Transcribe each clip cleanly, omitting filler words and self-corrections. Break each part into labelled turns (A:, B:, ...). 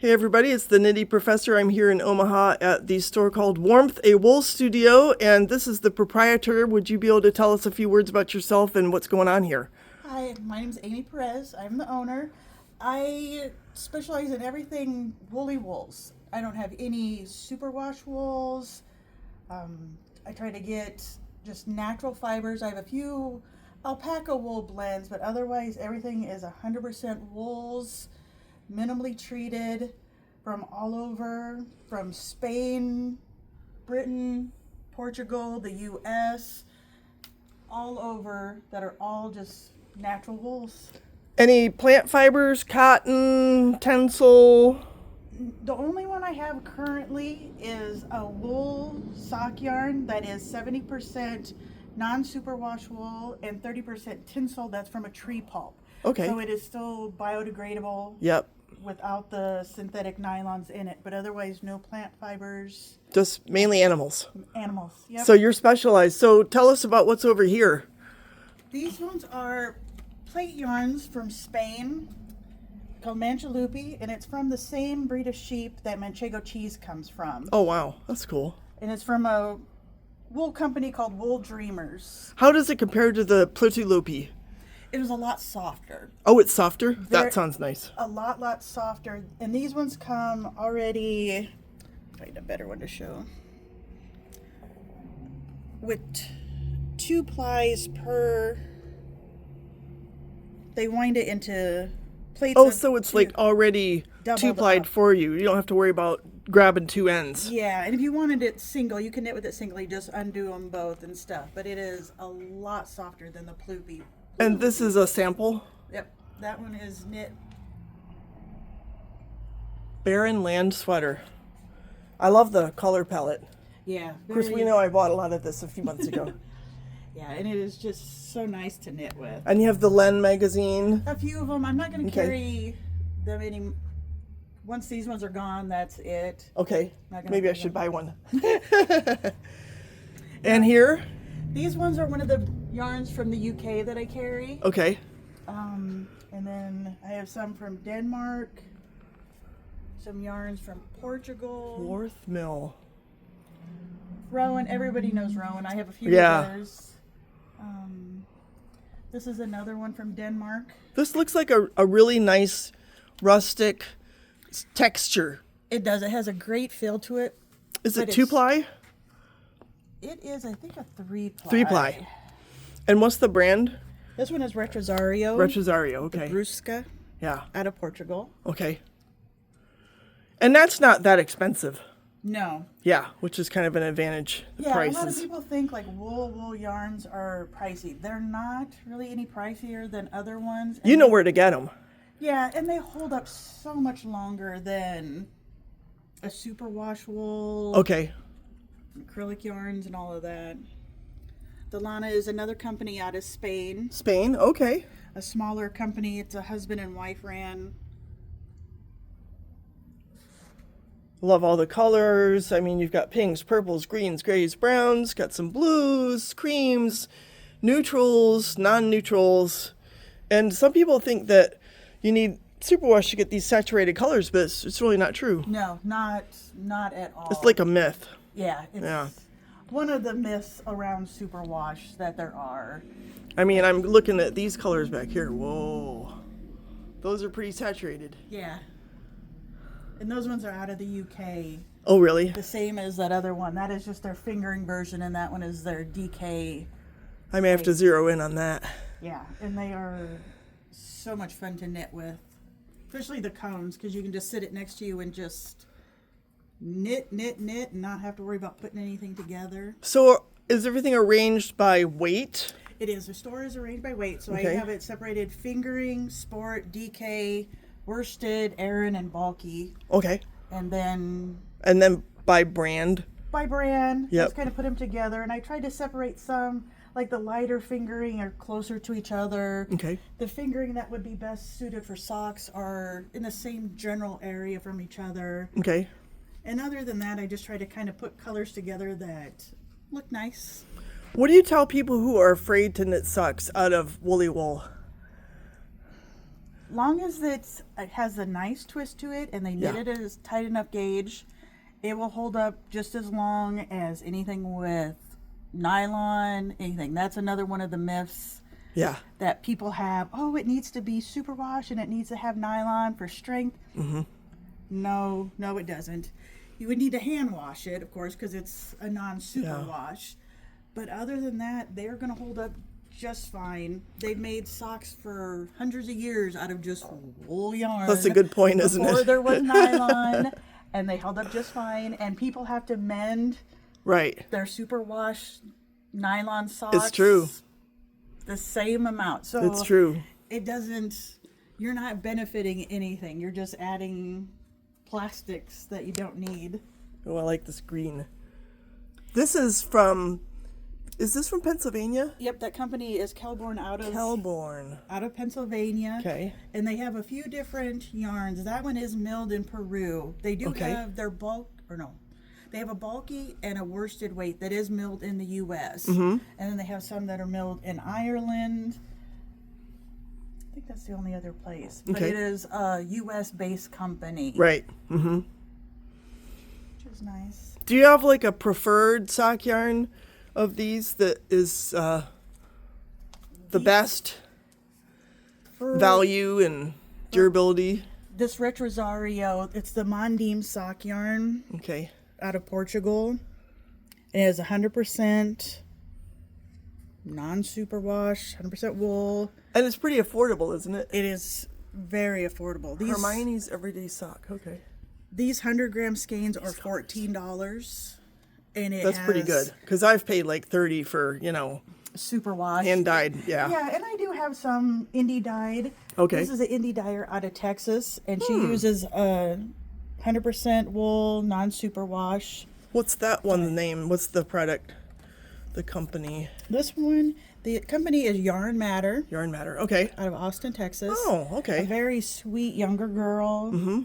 A: Hey everybody, it's the Nitty Professor. I'm here in Omaha at the store called Warmth, a wool studio, and this is the proprietor. Would you be able to tell us a few words about yourself and what's going on here?
B: Hi, my name is Amy Perez. I'm the owner. I specialize in everything woolly wools. I don't have any superwash wools. I try to get just natural fibers. I have a few alpaca wool blends, but otherwise everything is 100% wools, minimally treated from all over, from Spain, Britain, Portugal, the US, all over, that are all just natural wools.
A: Any plant fibers, cotton, tencel?
B: The only one I have currently is a wool sock yarn that is 70% non-superwash wool and 30% tinsel that's from a tree pulp.
A: Okay.
B: So it is still biodegradable.
A: Yep.
B: Without the synthetic nylons in it, but otherwise no plant fibers.
A: Just mainly animals.
B: Animals, yep.
A: So you're specialized. So tell us about what's over here.
B: These ones are plate yarns from Spain called Manchalupi, and it's from the same breed of sheep that Manchego cheese comes from.
A: Oh wow, that's cool.
B: And it's from a wool company called Wool Dreamers.
A: How does it compare to the Plutilupi?
B: It was a lot softer.
A: Oh, it's softer? That sounds nice.
B: A lot softer. And these ones come already, find a better one to show, with 2 plies per, they wind it into plates.
A: Oh, so it's like already
B: Double the
A: two-plied
B: pump.
A: for you. You don't have to worry about grabbing two ends.
B: Yeah, and if you wanted it single, you can knit with it singly, just undo them both and stuff. But it is a lot softer than the Ploopy.
A: And this is a sample?
B: Yep, that one is knit.
A: Barren Land Sweater. I love the color palette.
B: Yeah.
A: Of course, we know I bought a lot of this a few months ago.
B: Yeah, and it is just so nice to knit with.
A: And you have the Len magazine.
B: A few of them. I'm not going to
A: Okay.
B: carry them any. Once these ones are gone, that's it.
A: Okay,
B: Not gonna
A: maybe I
B: do
A: should
B: them.
A: buy one. And here?
B: These ones are one of the yarns from the UK that I carry.
A: Okay.
B: And then I have some from Denmark, some yarns from Portugal.
A: Warmth Mill.
B: Rowan, everybody knows Rowan. I have a few
A: Yeah.
B: of theirs. This is another one from Denmark.
A: This looks like a really nice rustic texture.
B: It does. It has a great feel to it.
A: Is
B: But
A: it
B: it's-
A: 2-ply?
B: It is, I think, a 3-ply.
A: 3-ply. And what's the brand?
B: This one is Retrosario.
A: Retrosario, okay.
B: Brusca
A: Yeah,
B: out of Portugal.
A: okay. And that's not that expensive.
B: No.
A: Yeah, which is kind of an advantage. The
B: Yeah, a lot of
A: prices.
B: people think like wool yarns are pricey. They're not really any pricier than other ones.
A: You know where to get them.
B: Yeah, and they hold up so much longer than a superwash wool,
A: Okay.
B: acrylic yarns, and all of that. Delana is another company out of Spain.
A: Spain, okay.
B: A smaller company. It's a husband and wife ran.
A: Love all the colors. I mean, you've got pinks, purples, greens, grays, browns, got some blues, creams, neutrals, non-neutrals. And some people think that you need superwash to get these saturated colors, but it's really not true.
B: No, not at all.
A: It's like a myth.
B: Yeah, it's
A: Yeah.
B: one of the myths around superwash that there are.
A: I mean, I'm looking at these colors back here. Whoa. Those are pretty saturated.
B: Yeah. And those ones are out of the UK.
A: Oh, really?
B: The same as that other one. That is just their fingering version, and that one is their DK.
A: I may have to zero in on that.
B: Yeah, and they are so much fun to knit with. Especially the cones, because you can just sit it next to you and just knit, and not have to worry about putting anything together.
A: So is everything arranged by weight?
B: It is. The store is arranged by weight, so
A: Okay.
B: I have it separated fingering, sport, DK, worsted, Aran, and bulky.
A: Okay.
B: And then
A: And then by brand?
B: by brand,
A: Yep.
B: just kind of put them together. And I tried to separate some, like the lighter fingering are closer to each other.
A: Okay.
B: The fingering that would be best suited for socks are in the same general area from each other.
A: Okay.
B: And other than that, I just try to kind of put colors together that look nice.
A: What do you tell people who are afraid to knit socks out of woolly wool?
B: long as it has a nice twist to it and they knit
A: Yeah.
B: it at a tight enough gauge, it will hold up just as long as anything with nylon, anything. That's another one of the myths
A: Yeah.
B: that people have. Oh, it needs to be superwash and it needs to have nylon for strength.
A: Mm-hmm.
B: No, it doesn't. You would need to hand wash it, of course, because it's a non-super
A: Yeah.
B: wash. But other than that, they're going to hold up just fine. They've made socks for hundreds of years out of just wool yarn.
A: That's a good point, isn't it?
B: Before there was nylon, and they held up just fine. And people have to mend
A: Right.
B: their superwash nylon socks.
A: It's true.
B: The same amount. So
A: It's true.
B: it doesn't, you're not benefiting anything. You're just adding plastics that you don't need.
A: Oh, I like this green. Is this from Pennsylvania?
B: Yep, that company is Kelborn out of Pennsylvania.
A: Okay.
B: And they have a few different yarns. That one is milled in Peru. They do
A: Okay.
B: have their they have a bulky and a worsted weight that is milled in the U.S.
A: Mm-hmm.
B: And then they have some that are milled in Ireland. I think that's the only other place. But
A: Okay.
B: it is a U.S.-based company.
A: Right. Mm-hmm.
B: Which is nice.
A: Do you have like a preferred sock yarn of these that is the best
B: For
A: value and durability?
B: this Retrosario, it's the Mondim sock yarn
A: Okay.
B: out of Portugal. It is 100% non-superwash, 100% wool.
A: And it's pretty affordable, isn't it?
B: It is very affordable.
A: Hermione's everyday sock. Okay.
B: These 100-gram skeins are $14, and
A: That's pretty good because I've paid like $30 for,
B: superwash.
A: hand dyed. Yeah.
B: Yeah, and I do have some indie dyed.
A: Okay.
B: This is an indie dyer out of Texas, and she uses 100% wool, non-superwash.
A: What's that one? The name? What's the product? The company?
B: This one, the company is Yarn Matter
A: Yarn Matter. Okay.
B: out of Austin, Texas.
A: Oh,
B: A
A: okay.
B: very sweet younger girl. Mm-hmm.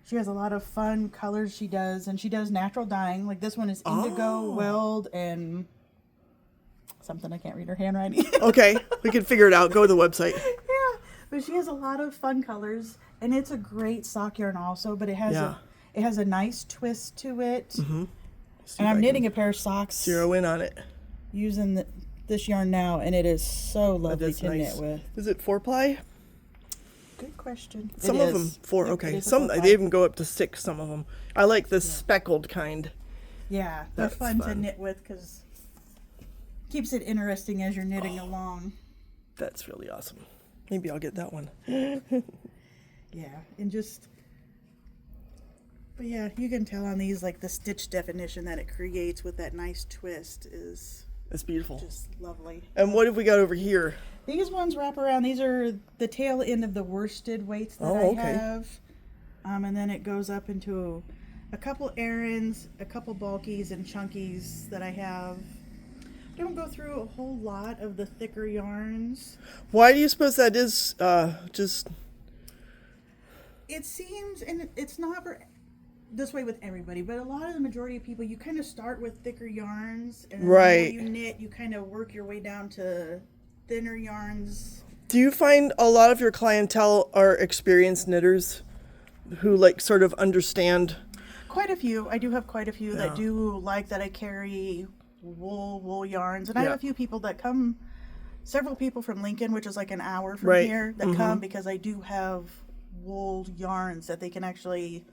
B: She has a lot of fun colors she does, and she does natural dyeing. Like this one is indigo, weld, and something I can't read her handwriting.
A: Okay. We can figure it out. Go to the website.
B: Yeah, but she has a lot of fun colors, and it's a great sock yarn also. But it has a nice twist to it. Mm-hmm. And I'm knitting a pair of socks
A: Zero in on it.
B: using this yarn now, and it is so lovely
A: That's
B: to
A: nice.
B: knit with.
A: Is it 4-ply?
B: Good question.
A: Some of them 4.
B: Yep, it
A: Okay.
B: is a
A: Some
B: 4-ply.
A: they even go up to 6. Some of them. I like the speckled kind.
B: Yeah, they're
A: That's
B: fun to
A: fun.
B: knit with because keeps it interesting as you're knitting along.
A: That's really awesome. Maybe I'll get that one.
B: Yeah, and but yeah, you can tell on these, like the stitch definition that it creates with that nice twist is
A: It's beautiful.
B: just lovely.
A: And what have we got over here?
B: These ones wrap around. These are the tail end of the worsted weights that
A: Oh,
B: I
A: okay.
B: have. And then it goes up into a couple errands, a couple bulkies and chunkies that I have. I don't go through a whole lot of the thicker yarns.
A: Why do you suppose that is? Just
B: It seems, and it's not this way with everybody, but a lot of the majority of people, you kind of start with thicker yarns, and then
A: Right.
B: the more you knit, you kind of work your way down to thinner yarns.
A: do you find a lot of your clientele are experienced knitters who like sort of understand?
B: Quite a few. I do have quite a few that do like that I carry wool yarns, and I have
A: Yeah.
B: a few people that come. Several people from Lincoln, which is like an hour from
A: Right.
B: here, that come because I do have wool yarns that they can actually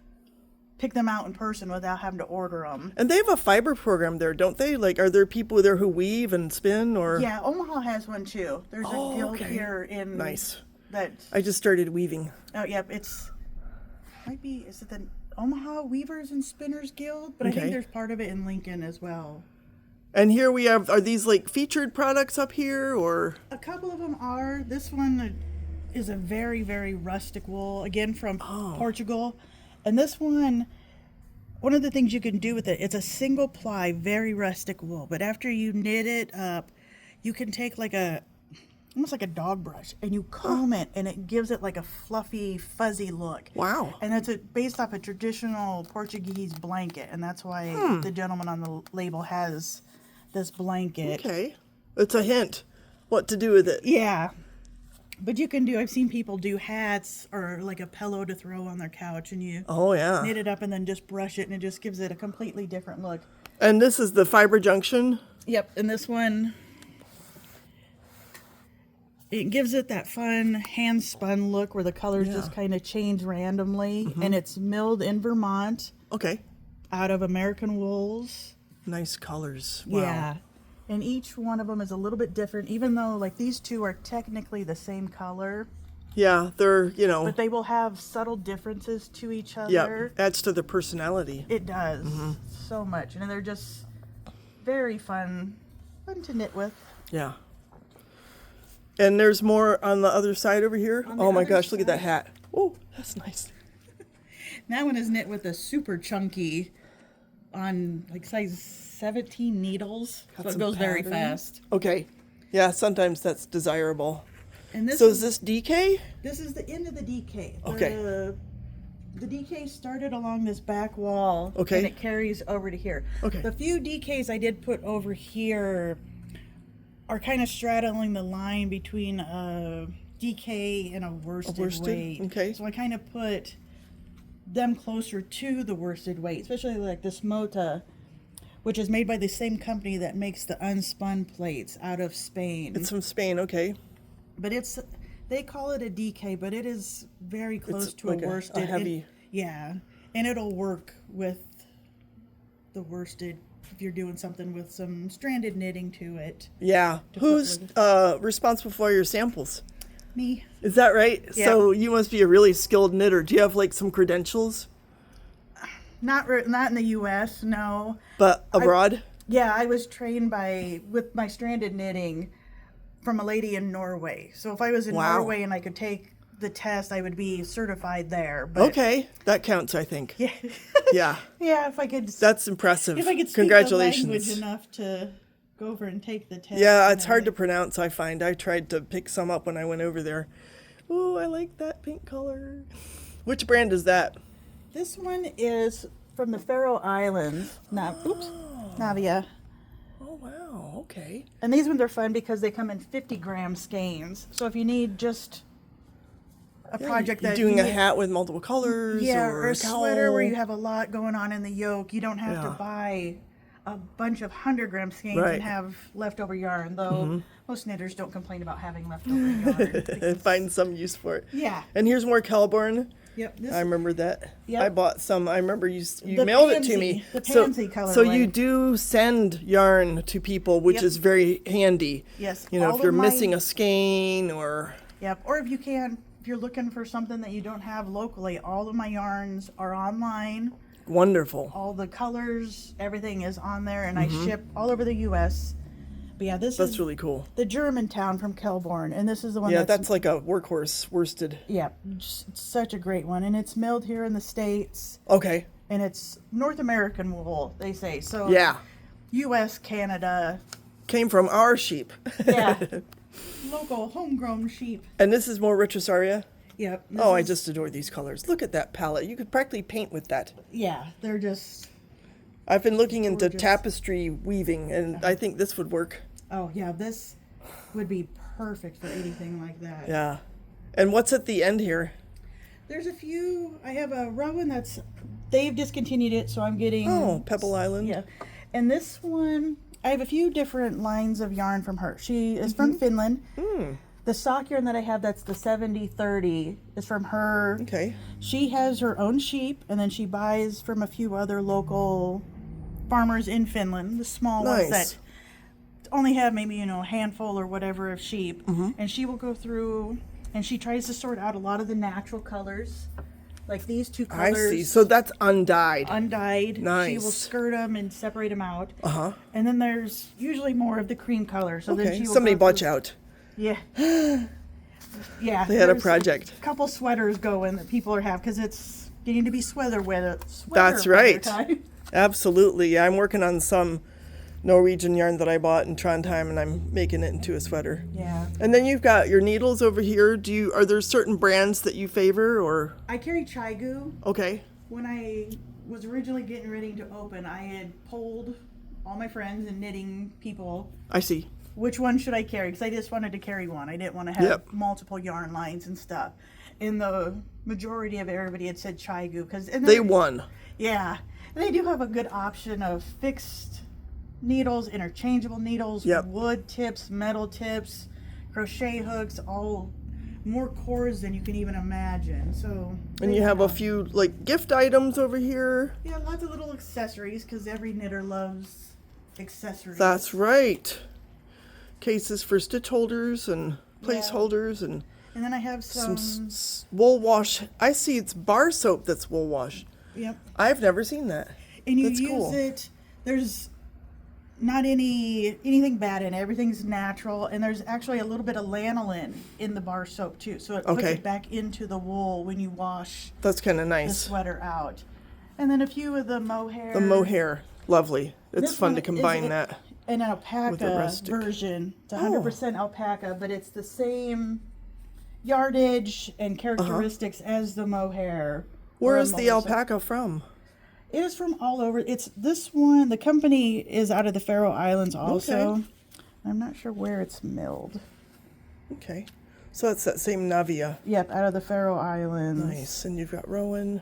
B: pick them out in person without having to order them.
A: And they have a fiber program there, don't they? Like, are there people there who weave and spin or?
B: Yeah, Omaha has one too. There's a guild
A: okay.
B: here in
A: Nice.
B: that.
A: I just started weaving.
B: Oh, yeah, is it the Omaha Weavers and Spinners Guild? But I
A: Okay.
B: think there's part of it in Lincoln as well.
A: And here we have, are these like featured products up here or?
B: A couple of them are. This one is a very, very rustic wool, again from Portugal. And this one of the things you can do with it, it's a single ply, very rustic wool. But after you knit it up, you can take almost like a dog brush, and you comb it, and it gives it like a fluffy, fuzzy look.
A: Wow.
B: And it's based off a traditional Portuguese blanket, and that's why the gentleman on the label has this blanket.
A: Okay. It's a hint what to do with it.
B: Yeah. But you can do, I've seen people do hats or like a pillow to throw on their couch, and you
A: Oh, yeah.
B: knit it up and then just brush it, and it just gives it a completely different look.
A: And this is the fiber junction.
B: Yep, and this one, it gives it that fun hand spun look where the colors just kind of change randomly, and it's milled in Vermont
A: Okay.
B: out of American wools.
A: Nice colors. Wow.
B: Yeah. And each one of them is a little bit different, even though like these two are technically the same color,
A: Yeah, they're,
B: but they will have subtle differences to each other.
A: yeah, adds to their personality.
B: It does so much, and they're just very fun to knit with.
A: Yeah. And there's more on the other side over here.
B: On the
A: Oh my
B: other
A: gosh, look at that
B: side.
A: hat. Oh, that's nice.
B: That one is knit with a super chunky on like size 17 needles,
A: Got
B: so it
A: some
B: goes very
A: pattern.
B: fast.
A: Okay. Yeah, sometimes that's desirable.
B: And this
A: So is this DK?
B: this is the end of the DK.
A: Okay.
B: The DK started along this back wall,
A: Okay.
B: and it carries over to here.
A: Okay.
B: The few DKs I did put over here are kind of straddling the line between a DK and a worsted, weight.
A: Okay.
B: So I kind of put them closer to the worsted weight, especially like this Mota, which is made by the same company that makes the unspun plates out of Spain.
A: It's from Spain, okay.
B: But they call it a DK, but it is very close
A: It's
B: to
A: like
B: a
A: a
B: worsted.
A: heavy-
B: Yeah, and it'll work with the worsted if you're doing something with some stranded knitting to it.
A: Yeah.
B: put
A: Who's
B: with
A: responsible for your samples?
B: Me.
A: Is that right?
B: Yeah.
A: So you must be a really skilled knitter. Do you have like some credentials?
B: Not in the U.S., no.
A: But abroad?
B: Yeah, I was trained with my stranded knitting from a lady in Norway. So if I was in
A: Wow.
B: Norway and I could take the test, I would be certified there. But
A: Okay. That counts, I think.
B: Yeah.
A: Yeah.
B: Yeah, if I could.
A: That's impressive.
B: If I could speak
A: Congratulations.
B: the language enough to go over and take the test.
A: Yeah, it's hard to pronounce, I find. I tried to pick some up when I went over there. Oh, I like that pink color. Which brand is that?
B: This one is from the Faroe Islands. Navia.
A: Oh, wow. Okay.
B: And these ones are fun because they come in 50-gram skeins. So if you need just a project
A: You're
B: that
A: doing
B: you
A: a
B: need-
A: hat with multiple colors,
B: yeah,
A: or
B: or a sweater where
A: cowl.
B: you have a lot going on in the yoke, you don't have
A: Yeah.
B: to buy a bunch of 100-gram skeins
A: Right.
B: and have leftover yarn. Though most knitters don't complain about having leftover yarn.
A: And find some use for it.
B: Yeah.
A: And here's more Kelborn.
B: Yep. This
A: I remember that.
B: Yep.
A: I bought some. I remember you
B: The
A: mailed it to
B: pansy-
A: me.
B: the
A: So-
B: pansy
A: So
B: colorway.
A: you do send yarn to people, which
B: Yep.
A: is very handy.
B: Yes,
A: You know,
B: all
A: if you're
B: of my-
A: missing a skein or
B: Yep. Or if you're looking for something that you don't have locally, all of my yarns are online.
A: wonderful.
B: All the colors, everything is on there, and I ship all over the U.S. But yeah, this
A: That's
B: is
A: really cool.
B: the Germantown from Kelborn, and this is the one
A: Yeah,
B: that's
A: that's like a workhorse worsted.
B: yeah, just such a great one, and it's milled here in the States,
A: Okay.
B: and it's North American wool, they say. So
A: Yeah.
B: U.S., Canada,
A: Came from our sheep.
B: yeah, local homegrown sheep.
A: And this is more Retrosaria.
B: Yep. this
A: Oh, I
B: is-
A: just adore these colors. Look at that palette. You could practically paint with that.
B: yeah, they're just
A: I've been looking into
B: Gorgeous.
A: tapestry weaving, and I think this would work.
B: oh yeah, this would be perfect for anything like that.
A: Yeah. And what's at the end here?
B: There's a few. I have a Rowan they've discontinued it, so I'm getting.
A: Oh, Pebble Island.
B: Yeah. And this one, I have a few different lines of yarn from her. She is from Finland. The sock yarn that I have, that's the 70/30, is from her.
A: Okay.
B: She has her own sheep, and then she buys from a few other local farmers in Finland, the small ones
A: Nice.
B: that only have maybe, a handful or whatever of sheep. And she will go through and she tries to sort out a lot of the natural colors. Like these two
A: I
B: colors.
A: see. So that's undyed.
B: Undyed. She
A: Nice.
B: will skirt them and separate them out.
A: Uh-huh.
B: And then there's usually more of the cream color. So then
A: Okay.
B: she will
A: Somebody
B: go
A: butch
B: through-
A: out.
B: Yeah. Yeah.
A: They had a
B: there's
A: project.
B: A couple sweaters going that people are have because it's getting to be sweater weather.
A: That's
B: weather
A: right.
B: time.
A: Absolutely. Yeah, I'm working on some Norwegian yarn that I bought in Trondheim, and I'm making it into a sweater.
B: Yeah.
A: And then you've got your needles over here. Are there certain brands that you favor, or
B: I carry Chigu.
A: okay?
B: When I was originally getting ready to open, I had polled all my friends and knitting people
A: I see.
B: which one should I carry, because I just wanted to carry one. I didn't want to have
A: Yep.
B: multiple yarn lines and stuff. And the majority of everybody had said Chigu, because
A: They won.
B: yeah, and they do have a good option of fixed needles, interchangeable needles,
A: Yep.
B: wood tips, metal tips, crochet hooks, all more cores than you can even imagine. So
A: And you have a few like gift items over here.
B: yeah, lots of little accessories, because every knitter loves accessories.
A: That's right. Cases for stitch holders and placeholders and
B: And then I have
A: some
B: some.
A: wool wash. I see it's bar soap that's wool wash.
B: Yep.
A: I've never seen that.
B: And you
A: That's
B: use
A: cool.
B: it. There's not anything bad in it. Everything's natural, and there's actually a little bit of lanolin in the bar soap too, so it puts
A: Okay.
B: it back into the wool when you wash
A: That's kind of
B: the
A: nice.
B: sweater out. And then a few of the mohair.
A: The mohair, lovely. It's
B: This
A: fun
B: one
A: to combine
B: is
A: that.
B: an alpaca
A: rustic.
B: version. It's
A: Oh.
B: 100% alpaca, but it's the same yardage and characteristics as the mohair.
A: Where
B: or
A: is the
B: mohair soap.
A: alpaca from?
B: It is from all over. It's this one. The company is out of the Faroe Islands also.
A: Okay.
B: I'm not sure where it's milled.
A: Okay. So it's that same Navia.
B: Yep, out of the Faroe Islands.
A: Nice. And you've got Rowan.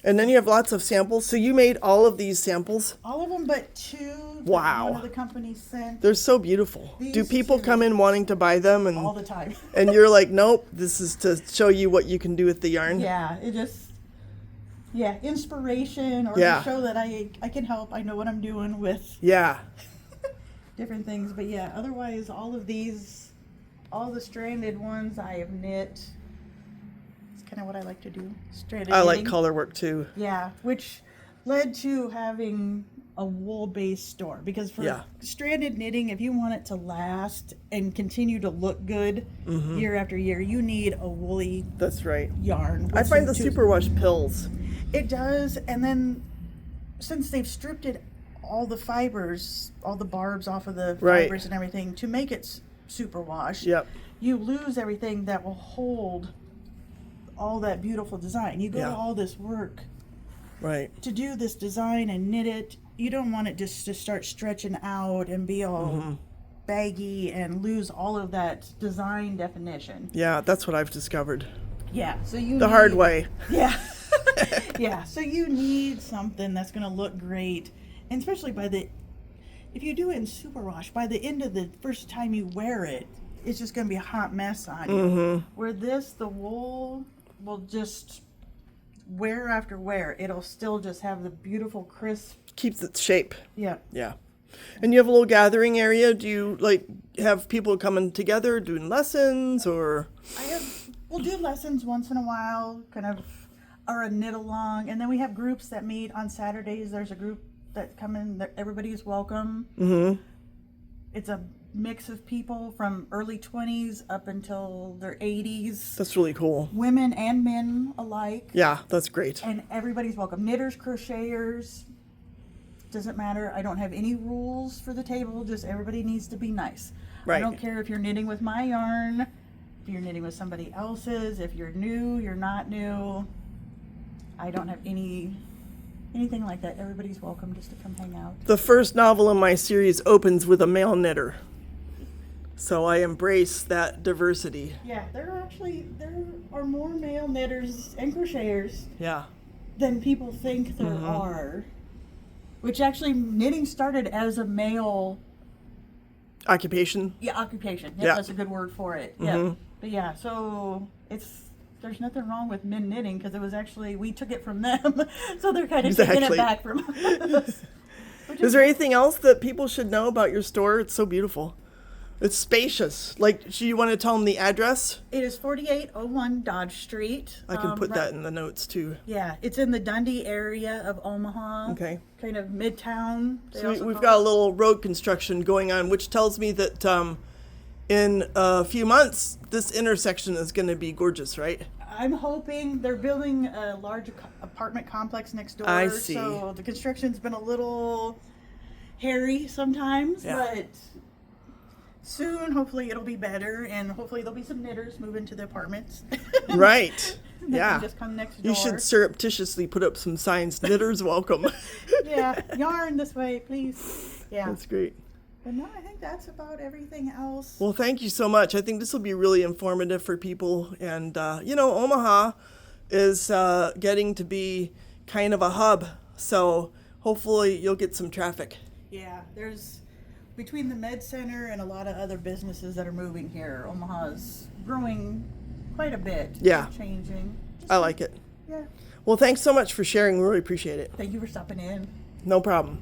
A: And then you have lots of samples. So you made all of these samples.
B: All of them but two. that
A: Wow.
B: One of the companies sent
A: They're so beautiful. Do
B: These
A: people
B: two.
A: come in wanting to buy them
B: all
A: and
B: the time.
A: and you're like, nope, this is to show you what you can do with the yarn?
B: Yeah, it just. Yeah, inspiration or
A: Yeah.
B: to show that I can help. I know what I'm doing with
A: Yeah.
B: different things. But yeah, otherwise all of these, all the stranded ones I have knit. It's kind of what I like to do. Stranded
A: I like
B: knitting.
A: color work too.
B: Yeah, which led to having a wool-based store, because for
A: Yeah.
B: stranded knitting, if you want it to last and continue to look good year after year, you need a woolly
A: That's right.
B: yarn. with
A: I find the
B: some
A: superwash pills.
B: It does, and then since they've stripped it, all the fibers, all the barbs off of the
A: Right.
B: fibers and everything to make it superwash,
A: Yep.
B: you lose everything that will hold all that beautiful design. You go
A: Yeah.
B: to all this work
A: Right.
B: to do this design and knit it. You don't want it just to start stretching out and be all baggy and lose all of that design definition.
A: Yeah, that's what I've discovered.
B: Yeah, so you
A: The
B: need,
A: hard way.
B: Yeah. Yeah, so you need something that's going to look great. And especially if you do it in superwash, by the end of the first time you wear it, it's just going to be a hot mess on you. Where the wool will just wear after wear. It'll still just have the beautiful crisp.
A: Keeps its shape.
B: Yeah.
A: Yeah. And you have a little gathering area. Do you like have people coming together doing lessons or?
B: We'll do lessons once in a while, kind of, or a knit along. And then we have groups that meet on Saturdays. There's a group that come in, that everybody's welcome.
A: Mm-hmm.
B: It's a mix of people from early 20s up until their 80s,
A: That's really cool.
B: women and men alike.
A: Yeah, that's great.
B: And everybody's welcome. Knitters, crocheters, doesn't matter. I don't have any rules for the table, just everybody needs to be nice.
A: Right.
B: I don't care if you're knitting with my yarn, if you're knitting with somebody else's, if you're new, you're not new. I don't have anything like that. Everybody's welcome just to come hang out.
A: The first novel in my series opens with a male knitter. So I embrace that diversity.
B: Yeah, there are more male knitters and crocheters
A: Yeah.
B: than people think there are. Which actually, knitting started as a male
A: Occupation.
B: occupation.
A: Yeah.
B: That's a good word for it. Yeah. But yeah, so there's nothing wrong with men knitting, because it was actually, we took it from them. So they're kind of taking
A: Exactly.
B: it back from us.
A: Is there anything else that people should know about your store? It's so beautiful. It's spacious. Like, do you want to tell them the address?
B: It is 4801 Dodge Street.
A: I can put
B: right-
A: that in the notes too.
B: Yeah, it's in the Dundee area of Omaha.
A: Okay.
B: Kind of midtown. They
A: So
B: also
A: we've
B: call
A: got a
B: it.
A: little road construction going on, which tells me that in a few months, this intersection is going to be gorgeous, right?
B: I'm hoping they're building a large apartment complex next door.
A: I see.
B: So the construction's been a little hairy sometimes,
A: Yeah.
B: but soon, hopefully, it'll be better, and hopefully there'll be some knitters move into the apartments.
A: Right.
B: They
A: Yeah.
B: can just come next door.
A: You should surreptitiously put up some signs, knitters welcome.
B: Yeah, yarn this way, please. Yeah.
A: That's great.
B: But no, I think that's about everything else.
A: Well, thank you so much. I think this will be really informative for people. And, Omaha is getting to be kind of a hub. So hopefully you'll get some traffic.
B: Yeah, there's between the med center and a lot of other businesses that are moving here, Omaha's growing quite a bit.
A: Yeah.
B: Changing.
A: I like it.
B: Yeah.
A: Well, thanks so much for sharing. We really appreciate it.
B: Thank you for stopping in.
A: No problem.